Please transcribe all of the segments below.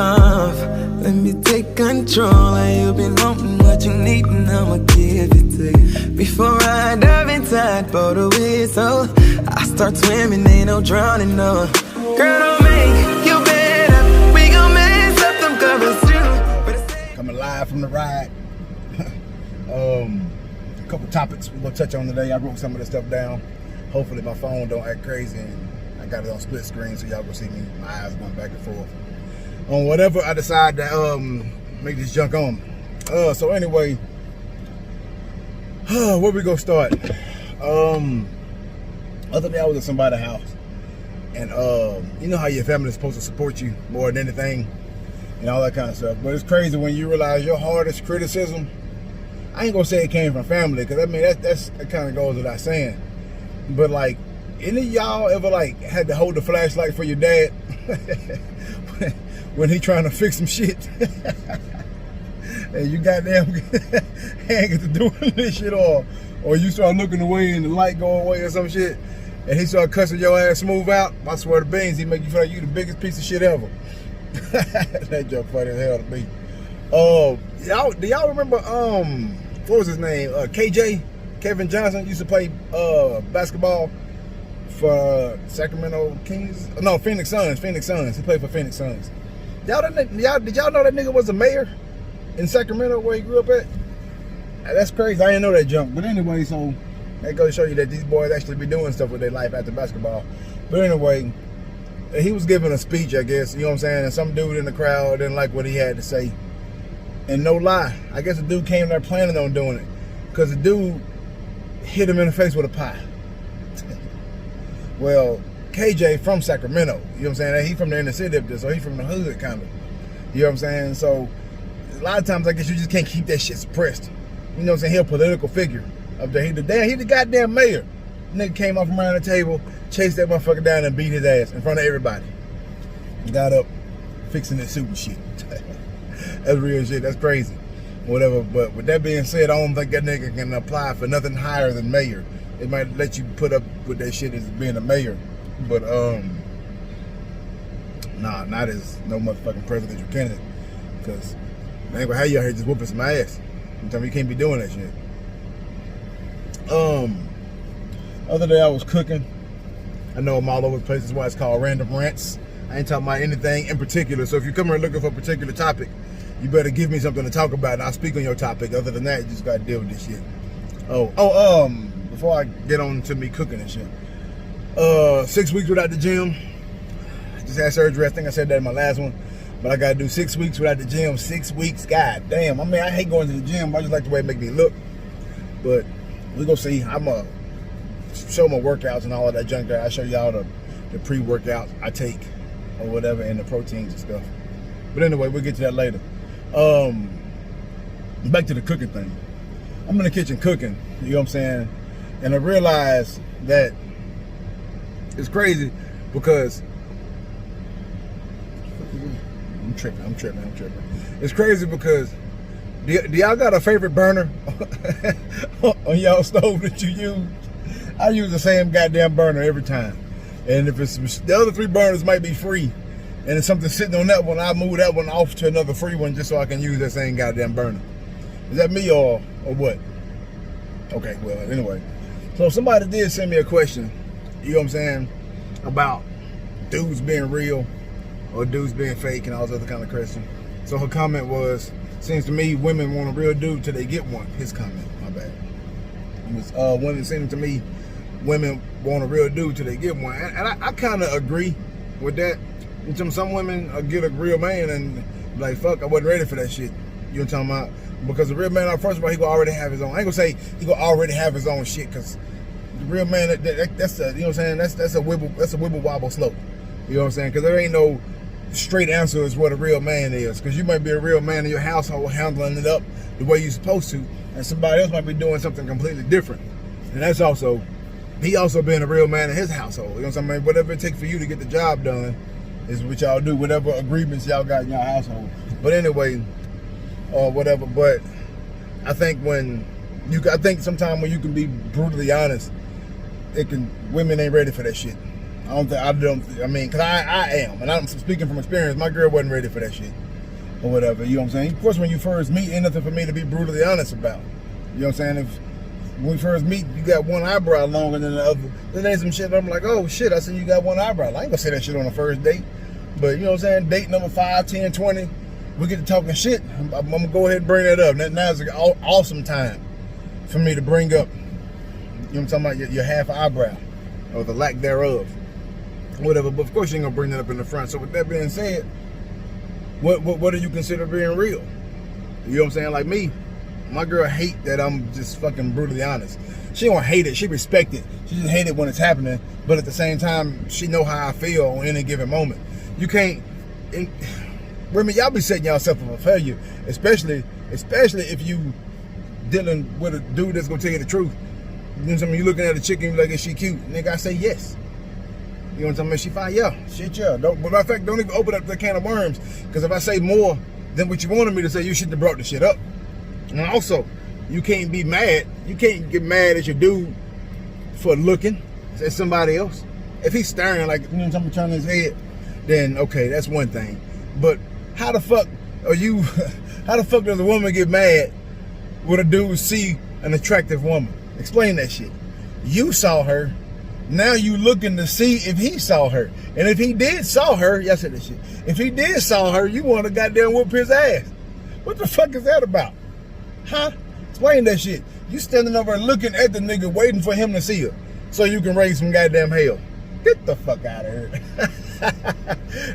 enough. Let me take control. And you've been wanting what you need, and I'ma give it to you. Before I dive inside, blow the whistle. I start swimming, ain't no drowning, no. Girl, don't make you better. We gon' mess up them covers too. Coming live from the ride. A couple topics we're gonna touch on today. I wrote some of this stuff down. Hopefully my phone don't act crazy and I got it on split screen so y'all gonna see me, my eyes going back and forth on whatever I decide to make this junk on. So anyway, where we gonna start? Other day I was at somebody's house, and you know how your family is supposed to support you more than anything and all that kind of stuff. But it's crazy when you realize your hardest criticism, I ain't gonna say it came from family, because I mean that kind of goes without saying. But like, any of y'all ever like had to hold the flashlight for your dad when he trying to fix some shit? And you goddamn ain't get to doing this shit, or you start looking away and the light go away or some shit, and he start cussing your ass smooth out. I swear to beans, he make you feel like you the biggest piece of shit ever. That joke funny as hell to me. Do y'all remember what was his name? KJ, Kevin Johnson, used to play basketball for Sacramento Kings. No, Phoenix Suns. He played for Phoenix Suns. Did y'all know that nigga was a mayor in Sacramento where he grew up at? That's crazy. I didn't know that junk. But anyway, so that goes to show you that these boys actually be doing stuff with their life after basketball. But anyway, he was giving a speech, I guess, you know what I'm saying? And some dude in the crowd didn't like what he had to say. And no lie, I guess the dude came there planning on doing it, because the dude hit him in the face with a pie. Well, KJ from Sacramento, you know what I'm saying? He from the inner city up there, so he from the hood, kind of. You know what I'm saying? So a lot of times, I guess you just can't keep that shit suppressed. You know what I'm saying? He a political figure up there. He the goddamn mayor. Nigga came off from around the table, chased that motherfucker down and beat his ass in front of everybody. Got up, fixing his suit and shit. That's real shit. That's crazy. Whatever. But with that being said, I don't think that nigga can apply for nothing higher than mayor. They might let you put up with that shit as being a mayor. But nah, not as no motherfucking presidential candidate. Because man, how you out here just whooping some ass? You tell me you can't be doing that shit. Other day I was cooking. I know I'm all over the place. That's why it's called Random Rants. I ain't talking about anything in particular. So if you come here looking for a particular topic, you better give me something to talk about and I'll speak on your topic. Other than that, you just gotta deal with this shit. Before I get on to me cooking and shit. 6 weeks without the gym. I just had surgery. I think I said that in my last one. But I gotta do 6 weeks without the gym. 6 weeks, god damn. I mean, I hate going to the gym. I just like the way it make me look. But we gonna see. I'ma show my workouts and all of that junk there. I show y'all the pre-workouts I take or whatever, and the proteins and stuff. But anyway, we'll get to that later. Back to the cooking thing. I'm in the kitchen cooking, you know what I'm saying? And I realized that it's crazy because I'm tripping. It's crazy because do y'all got a favorite burner on y'all stove that you use? I use the same goddamn burner every time. And if it's the other 3 burners might be free, and if something sitting on that one, I move that one off to another free one just so I can use that same goddamn burner. Is that me or what? Okay, well, anyway. So somebody did send me a question, you know what I'm saying, about dudes being real or dudes being fake and all those other kind of questions. So her comment was, seems to me women want a real dude till they get one. His comment, my bad. It was women saying to me, women want a real dude till they get one. And I kind of agree with that. Some women get a real man and like, fuck, I wasn't ready for that shit. You know what I'm talking about? Because the real man, first of all, he gonna already have his own. I ain't gonna say he gonna already have his own shit, because the real man, that's a, you know what I'm saying? That's a wibble wobble slope. You know what I'm saying? Because there ain't no straight answer is what a real man is. Because you might be a real man in your household handling it up the way you're supposed to, and somebody else might be doing something completely different. And that's also, he also being a real man in his household. You know what I'm saying? Whatever it takes for you to get the job done is what y'all do. Whatever agreements y'all got in your household. But anyway, or whatever. But I think sometimes when you can be brutally honest, women ain't ready for that shit. I mean, because I am, and I'm speaking from experience. My girl wasn't ready for that shit or whatever. You know what I'm saying? Of course, when you first meet, ain't nothing for me to be brutally honest about. You know what I'm saying? When we first meet, you got one eyebrow longer than the other. Then there's some shit I'm like, oh shit, I see you got one eyebrow. I ain't gonna say that shit on the first date. But you know what I'm saying? Date number 5, 10, 20, we get to talking shit. I'm gonna go ahead and bring that up. Now's an awesome time for me to bring up, you know what I'm talking about, your half eyebrow or the lack thereof, whatever. But of course you ain't gonna bring that up in the front. So with that being said, what do you consider being real? You know what I'm saying? Like me, my girl hate that I'm just fucking brutally honest. She don't hate it, she respect it. She just hate it when it's happening, but at the same time, she know how I feel on any given moment. You can't, women, y'all be setting yourself up for failure, especially if you dealing with a dude that's gonna tell you the truth. You know what I'm saying? You looking at a chick and you like, is she cute? Nigga, I say yes. You know what I'm saying? She fine, yeah, shit, yeah. But matter of fact, don't even open up the can of worms, because if I say more than what you wanted me to say, you shouldn't have brought the shit up. And also, you can't be mad. You can't get mad at your dude for looking at somebody else. If he's staring like, you know, something turning his head, then okay, that's one thing. But how the fuck are you? How the fuck does a woman get mad when a dude see an attractive woman? Explain that shit. You saw her. Now you looking to see if he saw her. And if he did saw her, yes, that shit. If he did saw her, you want to goddamn whoop his ass. What the fuck is that about? Huh? Explain that shit. You standing over and looking at the nigga waiting for him to see her so you can raise some goddamn hell. Get the fuck out of here.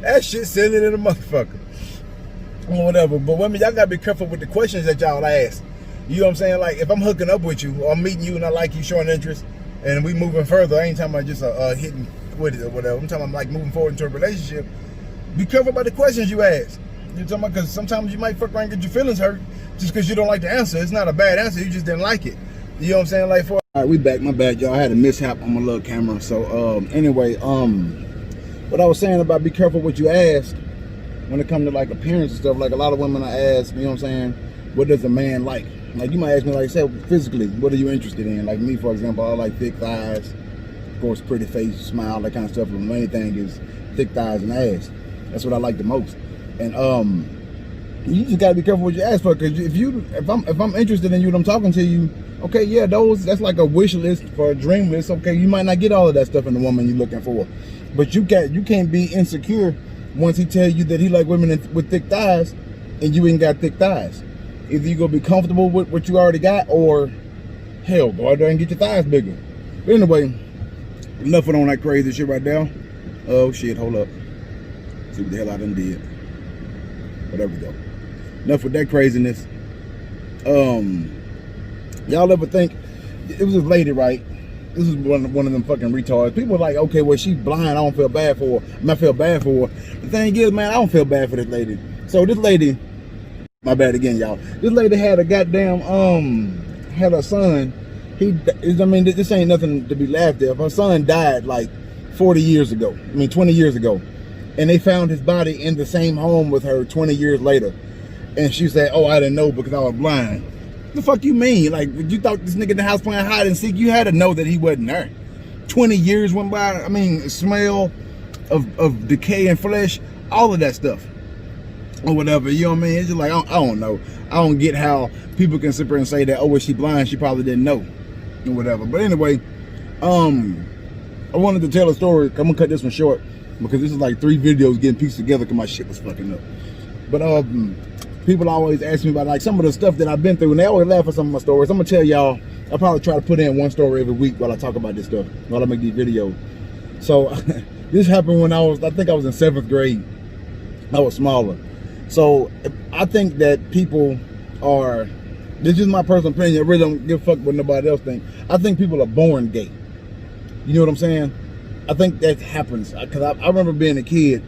That shit silly than a motherfucker. Or whatever. But women, y'all gotta be careful with the questions that y'all ask. You know what I'm saying? Like, if I'm hooking up with you or I'm meeting you and I like you, showing interest, and we moving further, I ain't talking about just hitting with it or whatever. I'm talking about like moving forward into a relationship. Be careful about the questions you ask. You know what I'm talking about? Because sometimes you might fuck around and get your feelings hurt just because you don't like the answer. It's not a bad answer. You just didn't like it. You know what I'm saying? Like, all right, we back. My bad, y'all. I had a mishap on my little camera. So anyway, what I was saying about be careful what you ask when it comes to like appearance and stuff. Like a lot of women I ask, you know what I'm saying, what does a man like? Like you might ask me, like, say, physically, what are you interested in? Like me, for example, I like thick thighs, of course, pretty face, smile, that kind of stuff. But the main thing is thick thighs and ass. That's what I like the most. And you just gotta be careful what you ask for, because if I'm interested in you and I'm talking to you, okay, yeah, that's like a wish list for a dream list. Okay, you might not get all of that stuff in the woman you're looking for, but you can't be insecure once he tell you that he like women with thick thighs and you ain't got thick thighs. Either you gonna be comfortable with what you already got, or hell, go out there and get your thighs bigger. But anyway, enough on that crazy shit right now. Oh shit, hold up. See what the hell I done did. Whatever though. Enough with that craziness. Y'all ever think, it was this lady, right? This is one of them fucking retards. People are like, okay, well, she's blind, I don't feel bad for her. I feel bad for her. The thing is, man, I don't feel bad for this lady. So this lady, my bad again, y'all. This lady had a goddamn, had a son. I mean, this ain't nothing to be laughed at. Her son died like 20 years ago. And they found his body in the same home with her 20 years later. And she said, oh, I didn't know because I was blind. The fuck you mean? Like, you thought this nigga in the house playing hide and seek? You had to know that he wasn't there. 20 years went by. I mean, smell of decay and flesh, all of that stuff. Or whatever, you know what I mean? It's just like, I don't know. I don't get how people can sit there and say that, oh, was she blind? She probably didn't know. Or whatever. But anyway, I wanted to tell a story. I'm gonna cut this one short because this is like 3 videos getting pieced together because my shit was fucking up. But people always ask me about like some of the stuff that I've been through, and they always laugh at some of my stories. I'm gonna tell y'all, I'll probably try to put in one story every week while I talk about this stuff, while I make these videos. So this happened when I think I was in 7th grade. I was smaller. So I think that people are, this is my personal opinion, I really don't give a fuck what nobody else thinks. I think people are born gay. You know what I'm saying? I think that happens. Because I remember being a kid,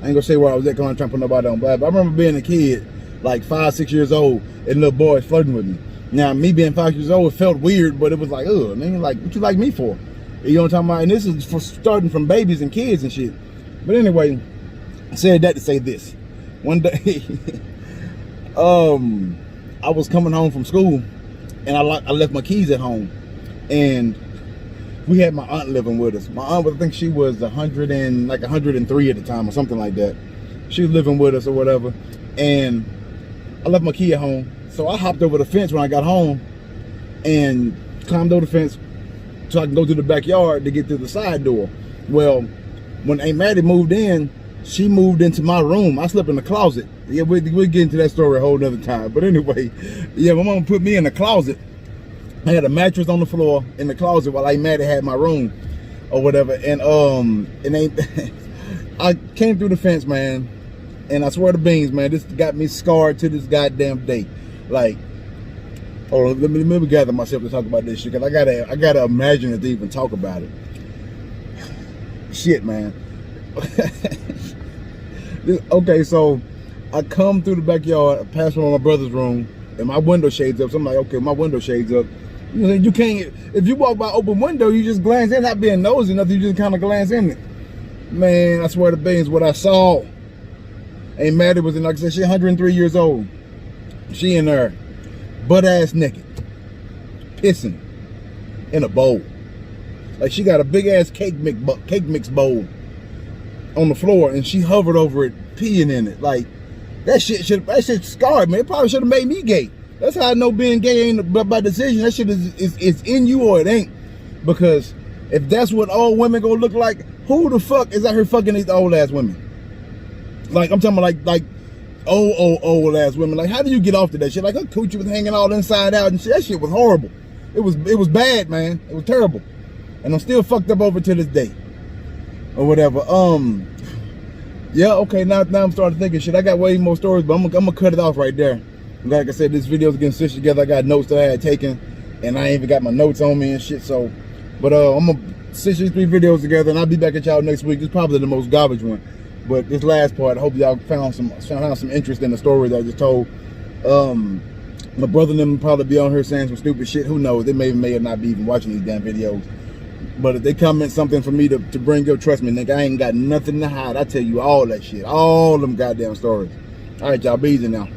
I ain't gonna say where I was at because I'm trying to put nobody on blast, but I remember being a kid, like 5, 6 years old, and little boys flirting with me. Now, me being 5 years old, it felt weird, but it was like, ugh, man, like, what you like me for? You know what I'm talking about? And this is for starting from babies and kids and shit. But anyway, I said that to say this. One day, I was coming home from school, and I left my keys at home. And we had my aunt living with us. My aunt, I think she was 103 at the time or something like that. She was living with us or whatever. And I left my key at home. So I hopped over the fence when I got home and climbed over the fence so I can go to the backyard to get to the side door. Well, when Aunt Maddie moved in, she moved into my room. I slept in the closet. Yeah, we'll get into that story a whole nother time. But anyway, yeah, my mom put me in the closet. I had a mattress on the floor in the closet while Aunt Maddie had my room or whatever. And I came through the fence, man. And I swear to beans, man, this got me scarred to this goddamn day. Like, oh, let me gather myself to talk about this shit, because I gotta imagine it to even talk about it. Shit, man. Okay, so I come through the backyard, I pass one of my brother's room, and my window shades up. So I'm like, okay, my window shades up. You know, you can't, if you walk by open window, you just glance in, not being nosy enough, you just kind of glance in it. Man, I swear to beans, what I saw. Aunt Maddie was in, like I said, she 103 years old. She in there, butt ass naked, pissing in a bowl. Like she got a big ass cake mix bowl on the floor, and she hovered over it, peeing in it. Like that shit scarred me. It probably should have made me gay. That's how I know being gay ain't by decision. That shit is in you or it ain't. Because if that's what old women gonna look like, who the fuck is out here fucking these old ass women? Like I'm talking about like old ass women. Like how do you get off to that shit? Like her coochie was hanging all inside out and shit. That shit was horrible. It was bad, man. It was terrible. And I'm still fucked up over to this day. Or whatever. Yeah, okay, now I'm starting thinking shit. I got way more stories, but I'm gonna cut it off right there. Like I said, this video's getting stitched together. I got notes that I had taken, and I ain't even got my notes on me and shit. So, but I'm gonna stitch these 3 videos together, and I'll be back at y'all next week. It's probably the most garbage one, but this last part, I hope y'all found some interest in the story that I just told. My brother and them will probably be on here saying some stupid shit. Who knows? They may or not be even watching these damn videos. But if they comment something for me to bring up, trust me, nigga, I ain't got nothing to hide. I tell you all that shit, all them goddamn stories. All right, y'all, be easy now.